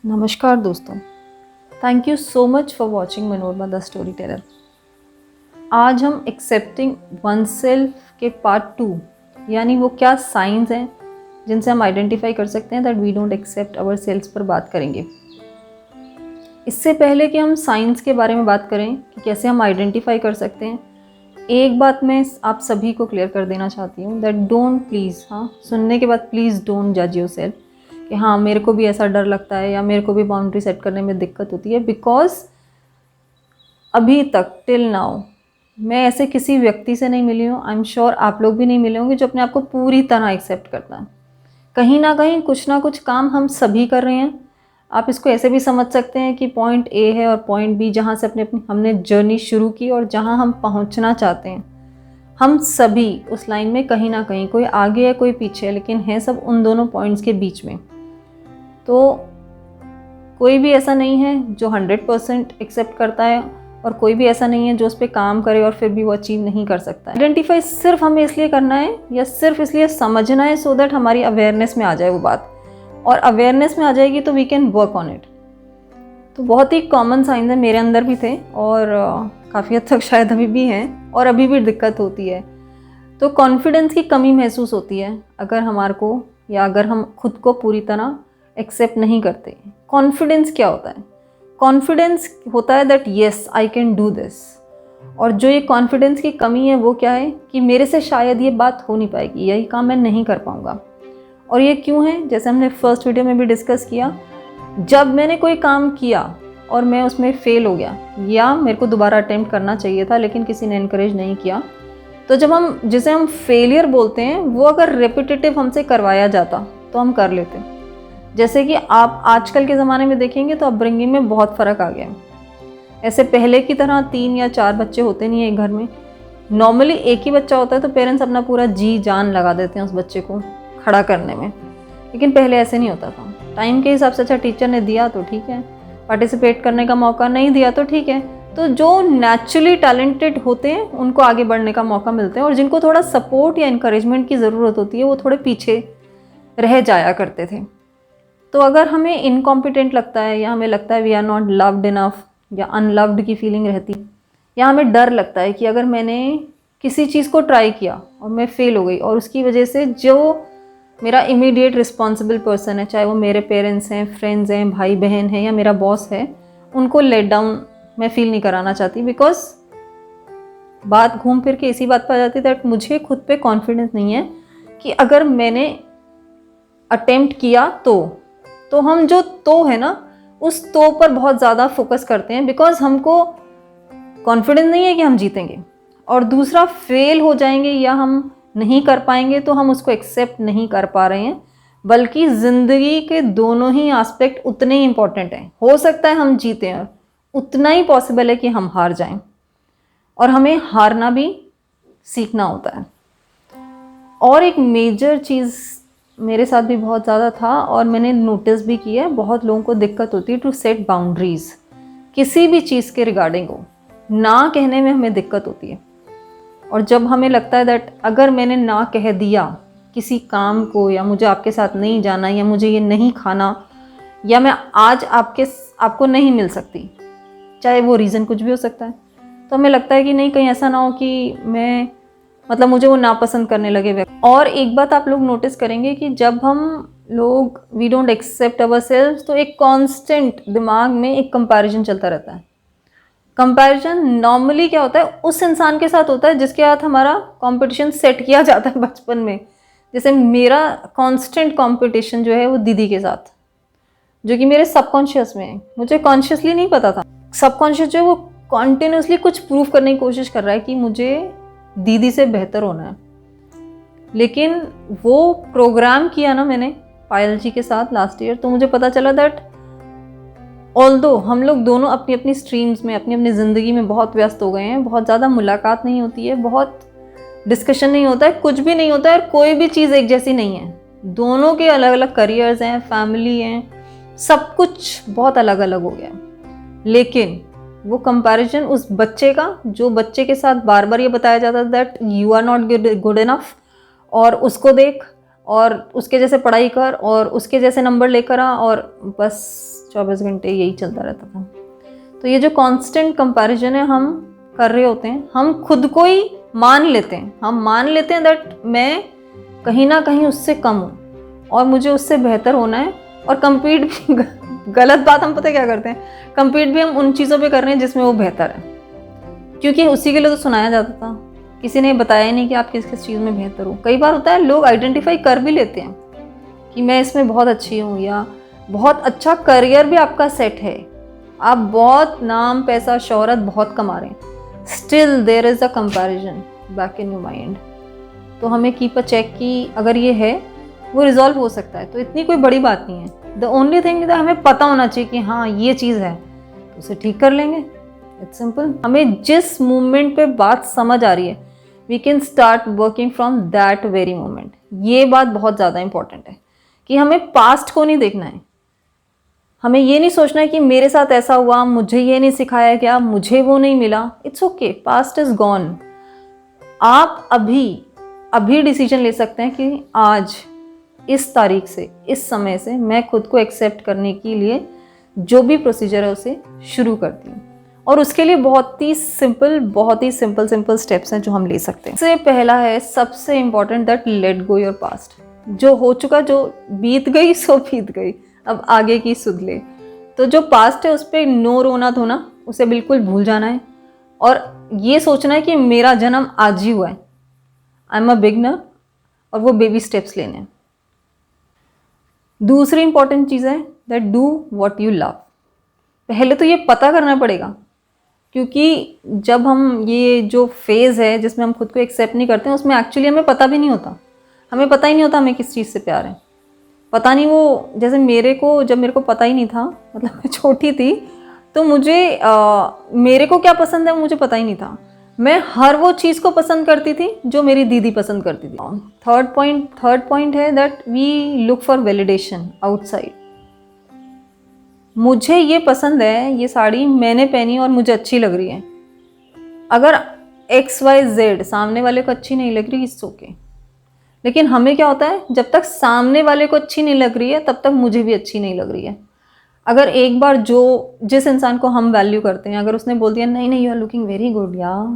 नमस्कार दोस्तों, thank you so much for watching Manorama the story teller. आज हम एक्सेप्टिंग वन सेल्फ के पार्ट 2 यानी वो क्या साइंस हैं जिनसे हम आइडेंटिफाई कर सकते हैं that we don't accept our self पर बात करेंगे। इससे पहले कि हम साइंस के बारे में बात करें कि कैसे हम आइडेंटिफाई कर सकते हैं, एक बात मैं आप सभी को क्लियर कर देना चाहती हूँ दैट डोंट प्लीज़, सुनने के बाद प्लीज़ डोंट जज योर सेल्फ कि हाँ मेरे को भी ऐसा डर लगता है या मेरे को भी बाउंड्री सेट करने में दिक्कत होती है। बिकॉज अभी तक टिल नाउ मैं ऐसे किसी व्यक्ति से नहीं मिली हूँ, आई एम श्योर आप लोग भी नहीं मिले होंगे, जो अपने आप को पूरी तरह एक्सेप्ट करता है। कहीं ना कहीं कुछ ना कुछ काम हम सभी कर रहे हैं। आप इसको ऐसे भी समझ सकते हैं कि पॉइंट ए है और पॉइंट बी, जहाँ से हमने जर्नी शुरू की और जहाँ हम पहुँचना चाहते हैं, हम सभी उस लाइन में कहीं ना कहीं, कोई आगे है कोई पीछे है, लेकिन है सब उन दोनों पॉइंट्स के बीच में। तो कोई भी ऐसा नहीं है जो 100% एक्सेप्ट करता है और कोई भी ऐसा नहीं है जो उस पर काम करे और फिर भी वो अचीव नहीं कर सकता है। आइडेंटिफाई सिर्फ हमें इसलिए करना है या सिर्फ इसलिए समझना है सो दैट हमारी अवेयरनेस में आ जाए वो बात, और अवेयरनेस में आ जाएगी तो we can work on it. तो बहुत ही कॉमन साइंस है, मेरे अंदर भी थे और काफ़ी हद तक शायद अभी भी हैं और अभी भी दिक्कत होती है। तो कॉन्फिडेंस की कमी महसूस होती है अगर हमारे को, या अगर हम खुद को पूरी तरह एक्सेप्ट नहीं करते। कॉन्फिडेंस क्या होता है? कॉन्फिडेंस होता है that yes I can do this, और जो ये कॉन्फिडेंस की कमी है वो क्या है कि मेरे से शायद ये बात हो नहीं पाएगी, यही काम मैं नहीं कर पाऊँगा। और ये क्यों है? जैसे हमने फर्स्ट वीडियो में भी डिस्कस किया, जब मैंने कोई काम किया और मैं उसमें फेल हो गया या मेरे को दोबारा अटेम्प्ट करना चाहिए था लेकिन किसी ने इनकरेज नहीं किया, तो जब जिसे हम फेलियर बोलते हैं, वो अगर रेपिटेटिव हमसे करवाया जाता तो हम कर लेते। जैसे कि आप आजकल के ज़माने में देखेंगे तो अपब्रिंगिंग में बहुत फ़र्क आ गया है। ऐसे पहले की तरह 3 या 4 बच्चे होते नहीं है एक घर में, नॉर्मली एक ही बच्चा होता है तो पेरेंट्स अपना पूरा जी जान लगा देते हैं उस बच्चे को खड़ा करने में। लेकिन पहले ऐसे नहीं होता था। टाइम के हिसाब से अच्छा टीचर ने दिया तो ठीक है, पार्टिसिपेट करने का मौका नहीं दिया तो ठीक है। तो जो नेचुरली टैलेंटेड होते हैं उनको आगे बढ़ने का मौका मिलता है, और जिनको थोड़ा सपोर्ट या इनकरेजमेंट की ज़रूरत होती है वो थोड़े पीछे रह जाया करते थे। तो अगर हमें इनकॉम्पिटेंट लगता है या हमें लगता है we are not loved enough, या अनलव्ड की फीलिंग रहती, या हमें डर लगता है कि अगर मैंने किसी चीज़ को ट्राई किया और मैं फेल हो गई और उसकी वजह से जो मेरा इमीडिएट रिस्पॉन्सिबल पर्सन है, चाहे वो मेरे पेरेंट्स हैं, फ्रेंड्स हैं, भाई बहन हैं या मेरा बॉस है, उनको लेट डाउन मैं फील नहीं कराना चाहती। बिकॉज बात घूम फिर के इसी बात पर आ जाती है दैट मुझे खुद पे कॉन्फिडेंस नहीं है कि अगर मैंने अटेम्प्ट किया तो हम जो तो है ना, उस तो पर बहुत ज़्यादा फोकस करते हैं बिकॉज हमको कॉन्फिडेंस नहीं है कि हम जीतेंगे, और दूसरा फेल हो जाएंगे या हम नहीं कर पाएंगे तो हम उसको एक्सेप्ट नहीं कर पा रहे हैं। बल्कि ज़िंदगी के दोनों ही एस्पेक्ट उतने ही इम्पॉर्टेंट हैं। हो सकता है हम जीतें और उतना ही पॉसिबल है कि हम हार जाएं, और हमें हारना भी सीखना होता है। और एक मेजर चीज़ मेरे साथ भी बहुत ज़्यादा था और मैंने नोटिस भी किया है, बहुत लोगों को दिक्कत होती है टू सेट बाउंड्रीज़। किसी भी चीज़ के रिगार्डिंग हो, ना कहने में हमें दिक्कत होती है। और जब हमें लगता है दैट अगर मैंने ना कह दिया किसी काम को, या मुझे आपके साथ नहीं जाना, या मुझे ये नहीं खाना, या मैं आज आपको नहीं मिल सकती, चाहे वो रीज़न कुछ भी हो सकता है, तो हमें लगता है कि नहीं कहीं ऐसा ना हो कि मैं मुझे वो नापसंद करने लगे व्यक्ति। और एक बात आप लोग नोटिस करेंगे कि जब हम लोग we don't accept our self, तो एक कांस्टेंट दिमाग में एक कंपैरिजन चलता रहता है। कंपैरिजन नॉर्मली क्या होता है, उस इंसान के साथ होता है जिसके साथ हमारा कंपटीशन सेट किया जाता है बचपन में। जैसे मेरा कांस्टेंट कंपटीशन जो है वो दीदी के साथ, जो कि मेरे सबकॉन्शियस में है, मुझे कॉन्शियसली नहीं पता था। सबकॉन्शियस जो है वो कॉन्टिन्यूसली कुछ प्रूव करने की कोशिश कर रहा है कि मुझे दीदी से बेहतर होना है। लेकिन वो प्रोग्राम किया ना मैंने पायल जी के साथ लास्ट ईयर, तो मुझे पता चला दैट ऑल्दो हम लोग दोनों अपनी अपनी स्ट्रीम्स में, अपनी अपनी ज़िंदगी में बहुत व्यस्त हो गए हैं, बहुत ज़्यादा मुलाकात नहीं होती है, बहुत डिस्कशन नहीं होता है, कुछ भी नहीं होता है, और कोई भी चीज़ एक जैसी नहीं है। दोनों के अलग अलग करियर्स हैं, फैमिली हैं, सब कुछ बहुत अलग अलग हो गया। लेकिन वो कंपैरिजन उस बच्चे का, जो बच्चे के साथ बार बार ये बताया जाता है that you are not good enough, और उसको देख, और उसके जैसे पढ़ाई कर और उसके जैसे नंबर लेकर आ, और बस 24 घंटे यही चलता रहता था। तो ये जो कांस्टेंट कंपैरिजन है हम कर रहे होते हैं, हम खुद को ही मान लेते हैं, हम मान लेते हैं दैट मैं कहीं ना कहीं उससे कम हूँ और मुझे उससे बेहतर होना है। और कम्पीट भी गलत बात, हम पता क्या करते हैं, कम्पीट भी हम उन चीज़ों पे कर रहे हैं जिसमें वो बेहतर है, क्योंकि उसी के लिए तो सुनाया जाता था। किसी ने बताया नहीं कि आप किस किस चीज़ में बेहतर हो। कई बार होता है लोग आइडेंटिफाई कर भी लेते हैं कि मैं इसमें बहुत अच्छी हूँ, या बहुत अच्छा करियर भी आपका सेट है, आप बहुत नाम पैसा शोहरत बहुत कमा रहे हैं, still there is a comparison back in your mind. तो हमें कीप अ चेक कि अगर ये है वो रिजॉल्व हो सकता है, तो इतनी कोई बड़ी बात नहीं है। द ओनली थिंग इज हमें पता होना चाहिए कि हाँ ये चीज़ है, तो उसे ठीक कर लेंगे। It's simple. हमें जिस मोमेंट पे बात समझ आ रही है we can start working from that very moment. ये बात बहुत ज़्यादा इंपॉर्टेंट है कि हमें पास्ट को नहीं देखना है, हमें ये नहीं सोचना है कि मेरे साथ ऐसा हुआ, मुझे ये नहीं सिखाया गया, मुझे वो नहीं मिला। It's okay, past is gone. आप अभी डिसीजन ले सकते हैं कि आज इस तारीख से, इस समय से मैं खुद को एक्सेप्ट करने के लिए जो भी प्रोसीजर है उसे शुरू करती हूँ। और उसके लिए बहुत ही सिंपल स्टेप्स हैं जो हम ले सकते हैं। सबसे पहला है, सबसे important, that let go your past. जो हो चुका, जो बीत गई सो बीत गई, अब आगे की सुध ले। तो जो पास्ट है उस पर नो रोना धोना, उसे बिल्कुल भूल जाना है और ये सोचना है कि मेरा जन्म आज ही हुआ है, आई एम अ बिगनर, और वो बेबी स्टेप्स लेने हैं। दूसरी इंपॉर्टेंट चीज़ है that do what you love. पहले तो ये पता करना पड़ेगा, क्योंकि जब हम ये जो फेज़ है जिसमें हम खुद को एक्सेप्ट नहीं करते हैं, उसमें एक्चुअली हमें पता भी नहीं होता, हमें पता ही नहीं होता हमें किस चीज़ से प्यार है। पता नहीं, वो जैसे जब मेरे को पता ही नहीं था, मतलब मैं छोटी थी, तो मेरे को क्या पसंद है मुझे पता ही नहीं था। मैं हर वो चीज़ को पसंद करती थी जो मेरी दीदी पसंद करती थी। थर्ड पॉइंट है that we look for validation outside. मुझे ये पसंद है, ये साड़ी मैंने पहनी और मुझे अच्छी लग रही है। अगर XYZ सामने वाले को अच्छी नहीं लग रही, इट्स ओके। लेकिन हमें क्या होता है, जब तक सामने वाले को अच्छी नहीं लग रही है तब तक मुझे भी अच्छी नहीं लग रही है। अगर एक बार जिस इंसान को हम वैल्यू करते हैं, अगर उसने बोल दिया नहीं नहीं you are looking very good यार,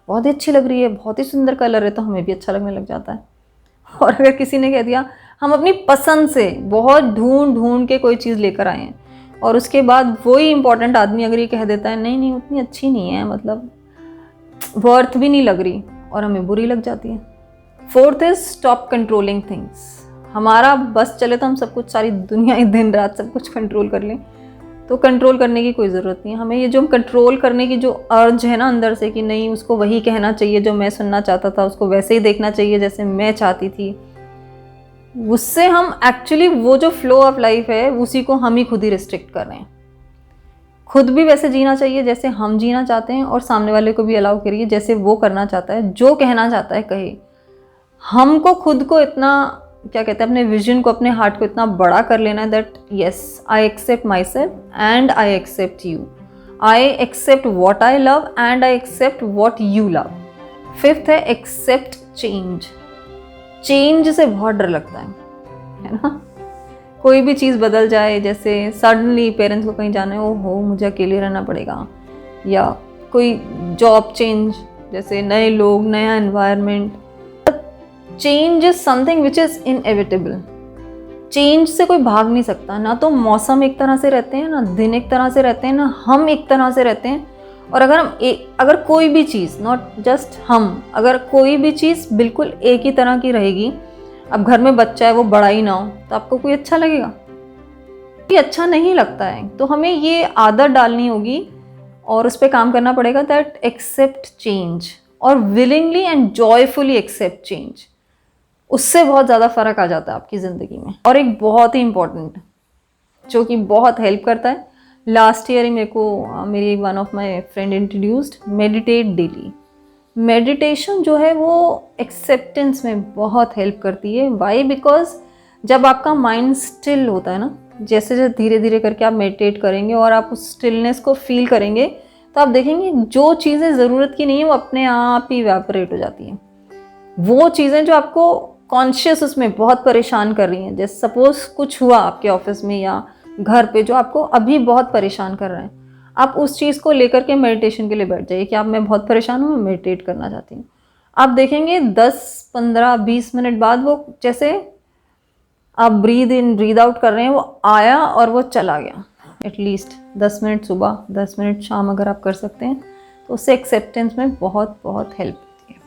बहुत ही अच्छी लग रही है, बहुत ही सुंदर कलर है, तो हमें भी अच्छा लगने लग जाता है। और अगर किसी ने कह दिया, हम अपनी पसंद से बहुत ढूंढ के कोई चीज़ लेकर आए हैं और उसके बाद वही इंपॉर्टेंट आदमी अगर ये कह देता है नहीं नहीं उतनी अच्छी नहीं है, मतलब वर्थ भी नहीं लग रही, और हमें बुरी लग जाती है। Fourth is stop controlling things. हमारा बस चले तो हम सब कुछ, सारी दुनिया ही दिन रात सब कुछ कंट्रोल कर लें, तो कंट्रोल करने की कोई ज़रूरत नहीं है। हमें ये जो कंट्रोल करने की जो अर्ज है ना अंदर से कि नहीं उसको वही कहना चाहिए जो मैं सुनना चाहता था, उसको वैसे ही देखना चाहिए जैसे मैं चाहती थी, उससे हम एक्चुअली वो जो फ्लो ऑफ लाइफ है उसी को हम ही खुद ही रिस्ट्रिक्ट कर रहे हैं। खुद भी वैसे जीना चाहिए जैसे हम जीना चाहते हैं, और सामने वाले को भी अलाउ करिए जैसे वो करना चाहता है, जो कहना चाहता है कहे। हमको खुद को इतना, क्या कहते हैं, अपने विजन को, अपने हार्ट को इतना बड़ा कर लेना है that yes I accept myself and I accept you, I accept what I love and I accept what you love. Fifth है एक्सेप्ट चेंज। चेंज से बहुत डर लगता है ना, कोई भी चीज़ बदल जाए, जैसे सडनली पेरेंट्स को कहीं जाना है, ओहो मुझे अकेले रहना पड़ेगा, या कोई जॉब चेंज, जैसे नए लोग, नया environment. Change is something which is inevitable. Change से कोई भाग नहीं सकता, ना तो मौसम एक तरह से रहते हैं, ना दिन एक तरह से रहते हैं, ना हम एक तरह से रहते हैं। और अगर कोई भी चीज़, नॉट जस्ट हम, अगर कोई भी चीज़ बिल्कुल एक ही तरह की रहेगी, अब घर में बच्चा है वो बड़ा ही ना हो, तो आपको कोई अच्छा लगेगा? ये अच्छा नहीं लगता है। तो हमें ये आदत डालनी होगी और उस पर काम करना पड़ेगा दैट एक्सेप्ट चेंज, और willingly and joyfully accept change. उससे बहुत ज़्यादा फ़र्क आ जाता है आपकी ज़िंदगी में। और एक बहुत ही इम्पॉर्टेंट जो कि बहुत हेल्प करता है, लास्ट ईयर ही मेरी one of my friend introduced, meditate daily. Meditation जो है वो एक्सेप्टेंस में बहुत हेल्प करती है। वाई? बिकॉज जब आपका माइंड स्टिल होता है ना, जैसे जैसे धीरे धीरे करके आप मेडिटेट करेंगे और आप उस स्टिलनेस को फील करेंगे, तो आप देखेंगे जो चीज़ें ज़रूरत की नहीं है वो अपने आप ही इवेपोरेट हो जाती हैं। वो चीज़ें जो आपको कॉन्शियस उसमें बहुत परेशान कर रही हैं, जैसे सपोज कुछ हुआ आपके ऑफिस में या घर पे जो आपको अभी बहुत परेशान कर रहा है, आप उस चीज़ को लेकर के मेडिटेशन के लिए बैठ जाइए कि आप मैं बहुत परेशान हूँ, मैं मेडिटेट करना चाहती हूँ। आप देखेंगे 10, 15, 20 मिनट बाद वो जैसे आप ब्रीद इन ब्रीद आउट कर रहे हैं, वो आया और वो चला गया। एटलीस्ट 10 मिनट सुबह, 10 मिनट शाम अगर आप कर सकते हैं तो उससे एक्सेप्टेंस में बहुत बहुत हेल्प होती है।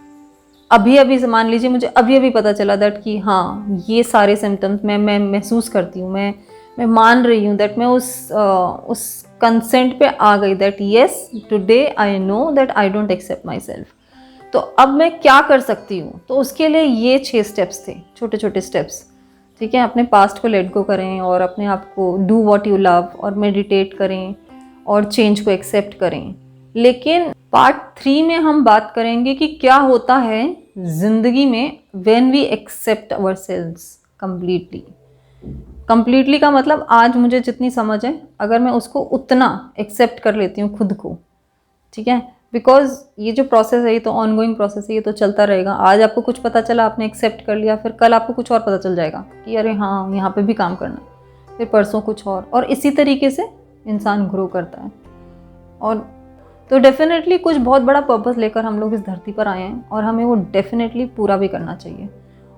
अभी अभी से मान लीजिए मुझे अभी अभी पता चला दैट कि हाँ ये सारे सिम्टम्स मैं महसूस करती हूँ, मैं मान रही हूँ दैट मैं उस कंसेंट पे आ गई that yes today I know that I don't accept myself. तो अब मैं क्या कर सकती हूँ, तो उसके लिए ये 6 स्टेप्स थे, छोटे छोटे स्टेप्स। ठीक है, अपने पास्ट को लेट गो करें और अपने आप को डू व्हाट यू लव और मेडिटेट करें और चेंज को एक्सेप्ट करें। लेकिन पार्ट 3 में हम बात करेंगे कि क्या होता है जिंदगी में when we accept ourselves completely. Completely का मतलब आज मुझे जितनी समझ है अगर मैं उसको उतना एक्सेप्ट कर लेती हूँ खुद को, ठीक है, बिकॉज ये जो प्रोसेस है ये तो ऑनगोइंग प्रोसेस है, ये तो चलता रहेगा। आज आपको कुछ पता चला, आपने एक्सेप्ट कर लिया, फिर कल आपको कुछ और पता चल जाएगा कि अरे हाँ यहाँ पे भी काम करना, फिर परसों कुछ और इसी तरीके से इंसान ग्रो करता है। और तो डेफिनेटली कुछ बहुत बड़ा पर्पस लेकर हम लोग इस धरती पर आए हैं और हमें वो डेफिनेटली पूरा भी करना चाहिए।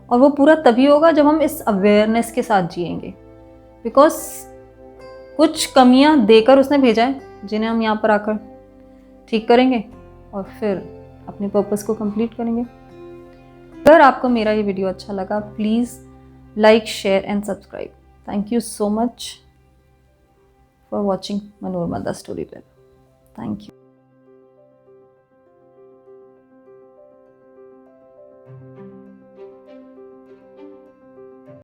और वो पूरा तभी होगा जब हम इस अवेयरनेस के साथ जिएंगे, बिकॉज कुछ कमियां देकर उसने भेजा है जिन्हें हम यहाँ पर आकर ठीक करेंगे और फिर अपने पर्पस को कंप्लीट करेंगे। अगर आपको मेरा ये वीडियो अच्छा लगा please like, share and subscribe. Thank you so much for watching Manorama the story teller. Thank you.